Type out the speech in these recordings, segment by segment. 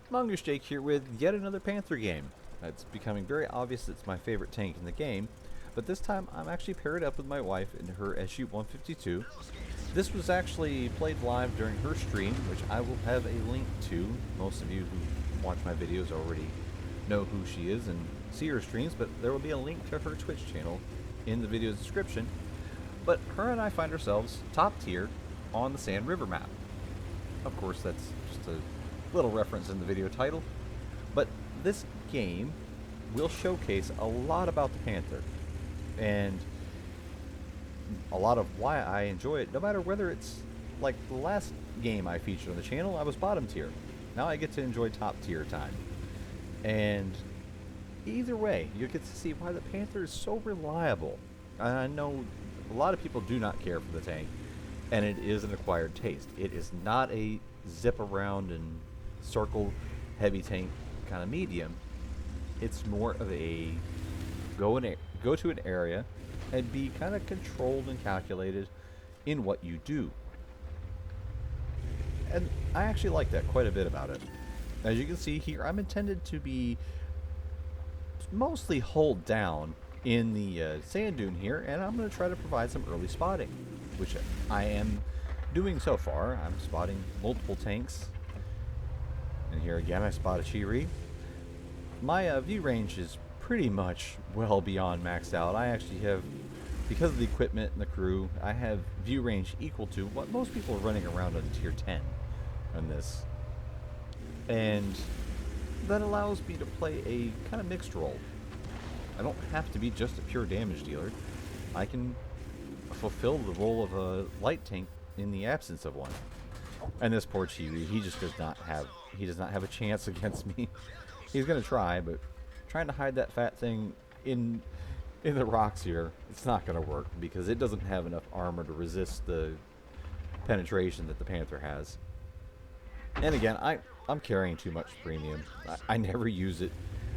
Mongoose Jake here with yet another Panther game. It's becoming very obvious it's my favorite tank in the game, but this time I'm actually paired up with my wife in her SU-152. This was actually played live during her stream, which I will have a link to. Most of you who watch my videos already know who she is and see her streams, but there will be a link to her Twitch channel in the video description. But her and I find ourselves top tier on the Sand River map. Of course, that's just a little reference in the video title, but this game will showcase a lot about the Panther and a lot of why I enjoy it, no matter whether it's like the last game I featured on the channel. I was bottom tier. Now I get to enjoy top tier time, and either way you get to see why the Panther is so reliable. I know a lot of people do not care for the tank, and it is an acquired taste. It is not a zip around and circle heavy tank kind of medium. It's more of a go to an area and be kind of controlled and calculated in what you do. And I actually like that quite a bit about it. As you can see here, I'm intended to be mostly hold down in the sand dune here, and I'm going to try to provide some early spotting, which I am doing so far. I'm spotting multiple tanks. And here again, I spot a Chiri. My view range is pretty much well beyond maxed out. I actually have, because of the equipment and the crew, I have view range equal to what most people are running around on tier 10 on this. And that allows me to play a kind of mixed role. I don't have to be just a pure damage dealer. I can fulfill the role of a light tank in the absence of one. And this poor Chibi, he does not have a chance against me. He's gonna try, but trying to hide that fat thing in the rocks here, it's not gonna work because it doesn't have enough armor to resist the penetration that the Panther has. And again, I'm carrying too much premium. I never use it.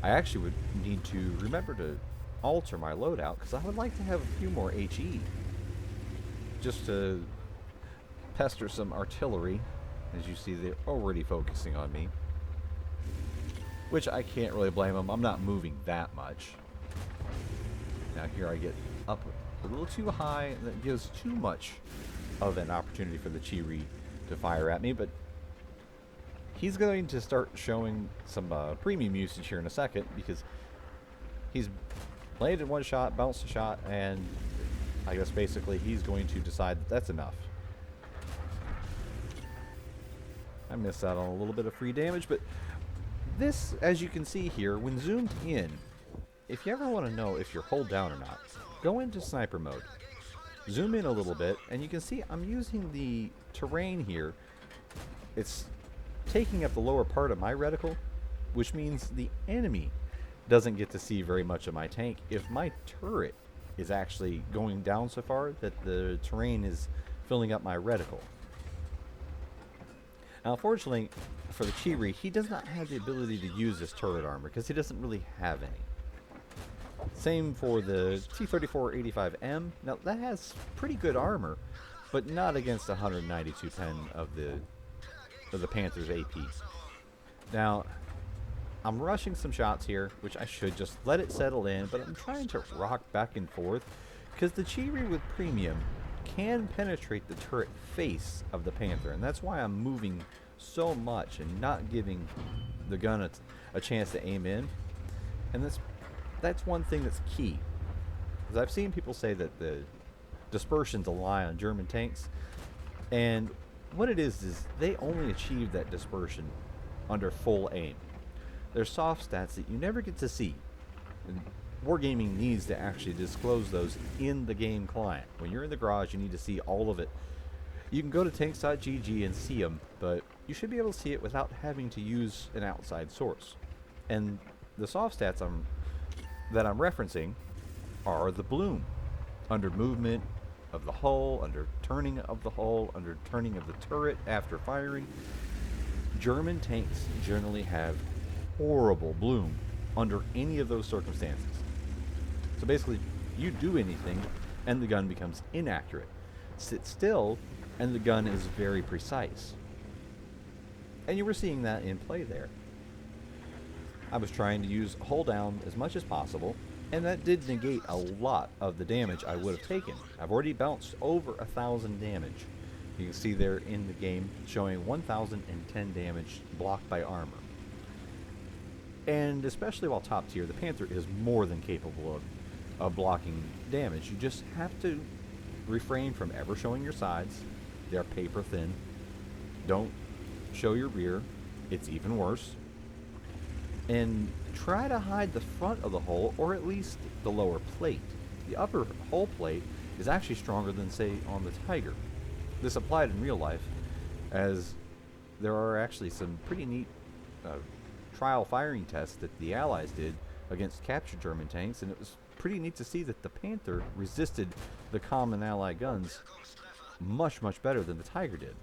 I actually would need to remember to alter my loadout because I would like to have a few more HE just to pester some artillery. As you see, they're already focusing on me, which I can't really blame them. I'm not moving that much. Now here I get up a little too high, and that gives too much of an opportunity for the Chiri to fire at me, but he's going to start showing some premium usage here in a second because he's landed one shot, bounced a shot, and I guess basically he's going to decide that that's enough. I missed out on a little bit of free damage, but this, as you can see here, when zoomed in, if you ever want to know if you're hold down or not, go into sniper mode. Zoom in a little bit, and you can see I'm using the terrain here. It's taking up the lower part of my reticle, which means the enemy doesn't get to see very much of my tank if my turret is actually going down so far that the terrain is filling up my reticle. Now, unfortunately, for the Chiri, he does not have the ability to use this turret armor because he doesn't really have any. Same for the T-34-85M. Now, that has pretty good armor, but not against 192 pen of the Panther's AP. Now, I'm rushing some shots here, which I should just let it settle in, but I'm trying to rock back and forth because the Chiri with premium can penetrate the turret face of the Panther, and that's why I'm moving so much and not giving the gun a chance to aim in. And that's one thing that's key, because I've seen people say that the dispersions lie on German tanks, and what it is they only achieve that dispersion under full aim. There's soft stats that you never get to see, and Wargaming needs to actually disclose those in the game client. When you're in the garage, you need to see all of it. You can go to tanks.gg and see them, but you should be able to see it without having to use an outside source. And the soft stats that I'm referencing are the bloom under movement of the hull, under turning of the hull, under turning of the turret after firing. German tanks generally have horrible bloom under any of those circumstances. So basically, you do anything and the gun becomes inaccurate. sit still, and the gun is very precise. And you were seeing that in play there. I was trying to use hold down as much as possible, and that did negate a lot of the damage I would have taken. I've already bounced over 1,000 damage. You can see there in the game showing 1,010 damage blocked by armor. And especially while top tier, the Panther is more than capable of blocking damage. You just have to refrain from ever showing your sides. They're paper thin. Don't show your rear. It's even worse. And try to hide the front of the hull, or at least the lower plate. The upper hull plate is actually stronger than, say, on the Tiger. This applied in real life, as there are actually some pretty neat trial firing tests that the Allies did against captured German tanks, and it was pretty neat to see that the Panther resisted the common Allied guns much, much better than the Tiger did.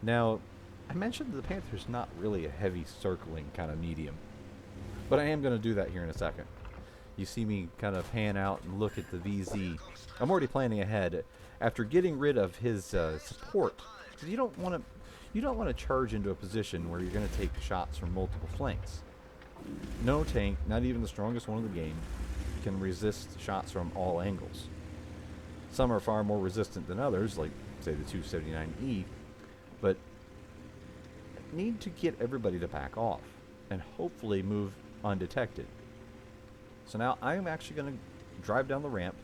Now, I mentioned that the Panther's not really a heavy circling kind of medium, but I am going to do that here in a second. You see me kind of pan out and look at the VZ. I'm already planning ahead. After getting rid of his support, because you don't want to charge into a position where you're going to take shots from multiple flanks. No tank, not even the strongest one in the game, can resist shots from all angles. Some are far more resistant than others, like say the 279E, but need to get everybody to back off and hopefully move undetected. So now I'm actually going to drive down the ramp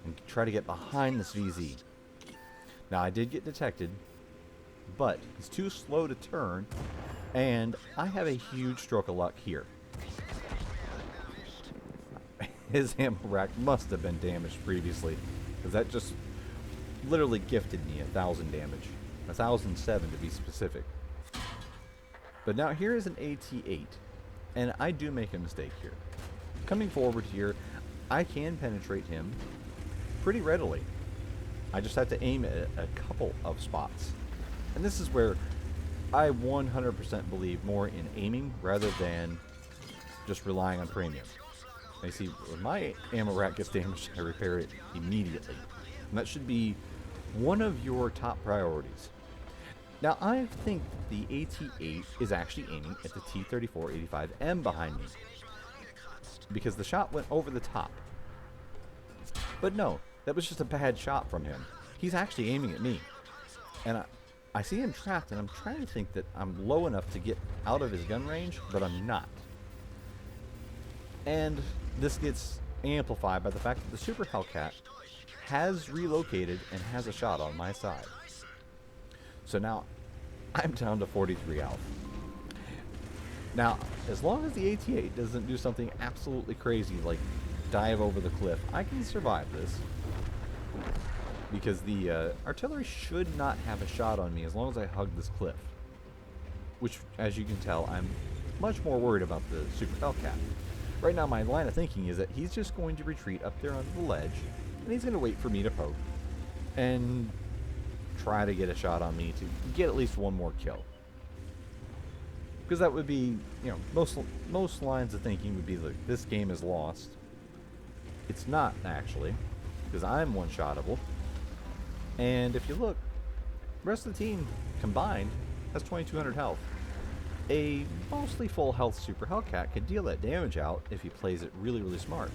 and try to get behind this VZ. Now I did get detected, but he's too slow to turn, and I have a huge stroke of luck here. His ammo rack must have been damaged previously, because that just literally gifted me 1,000 damage. 1,007 to be specific. But now here is an AT-8, and I do make a mistake here. Coming forward here, I can penetrate him pretty readily. I just have to aim at a couple of spots. And this is where I 100% believe more in aiming rather than just relying on premium. Now you see, when my ammo rack gets damaged, I repair it immediately. And that should be one of your top priorities. Now, I think the AT-8 is actually aiming at the T-34-85M behind me, because the shot went over the top. But no, that was just a bad shot from him. He's actually aiming at me. And I see him trapped, and I'm trying to think that I'm low enough to get out of his gun range, but I'm not. And this gets amplified by the fact that the Super Hellcat has relocated and has a shot on my side. So now I'm down to 43 health. Now, as long as the AT-8 doesn't do something absolutely crazy like dive over the cliff, I can survive this. Because the artillery should not have a shot on me as long as I hug this cliff. Which, as you can tell, I'm much more worried about the Super Hellcat. Right now, my line of thinking is that he's just going to retreat up there onto the ledge, and he's going to wait for me to poke, and try to get a shot on me to get at least one more kill. Because that would be, you know, most lines of thinking would be like, this game is lost. It's not, actually, because I'm one-shottable. And if you look, the rest of the team combined has 2,200 health. A mostly full health Super Hellcat can deal that damage out if he plays it really, really smart.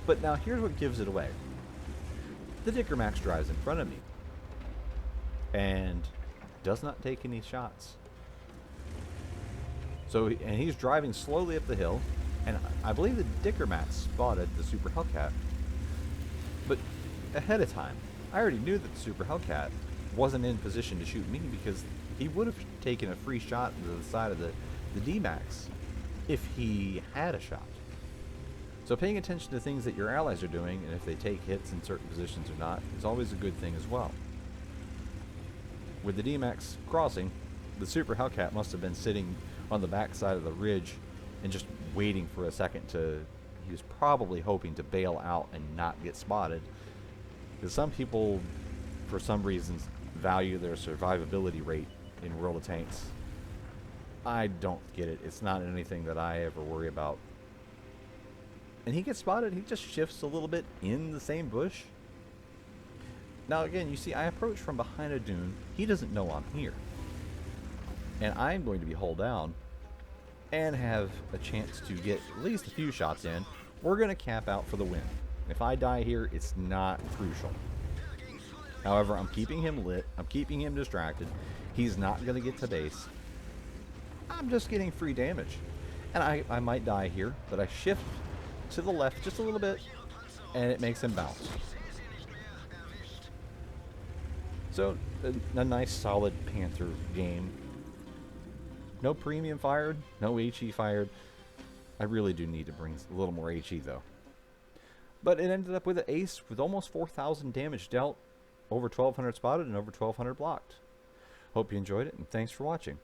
But now here's what gives it away. The Dicker Max drives in front of me and does not take any shots. So, and he's driving slowly up the hill, and I believe the Dicker Max spotted the Super Hellcat, but ahead of time. I already knew that the Super Hellcat wasn't in position to shoot me because he would have taken a free shot to the side of the D-Max if he had a shot. So paying attention to things that your allies are doing, and if they take hits in certain positions or not, is always a good thing as well. With the D-Max crossing, the Super Hellcat must have been sitting on the back side of the ridge and just waiting for a second to... He was probably hoping to bail out and not get spotted. Because some people, for some reasons, value their survivability rate in World of Tanks. I don't get it. It's not anything that I ever worry about. and he gets spotted. He just shifts a little bit in the same bush. Now again, you see I approach from behind a dune. He doesn't know I'm here. And I'm going to be hull down and have a chance to get at least a few shots in. We're going to cap out for the win. If I die here, it's not crucial. However, I'm keeping him lit. I'm keeping him distracted. He's not going to get to base. I'm just getting free damage. And I might die here, but I shift to the left just a little bit, and it makes him bounce. So, a nice solid Panther game. No premium fired, no HE fired. I really do need to bring a little more HE though. But it ended up with an ace with almost 4,000 damage dealt, over 1,200 spotted, and over 1,200 blocked. Hope you enjoyed it, and thanks for watching.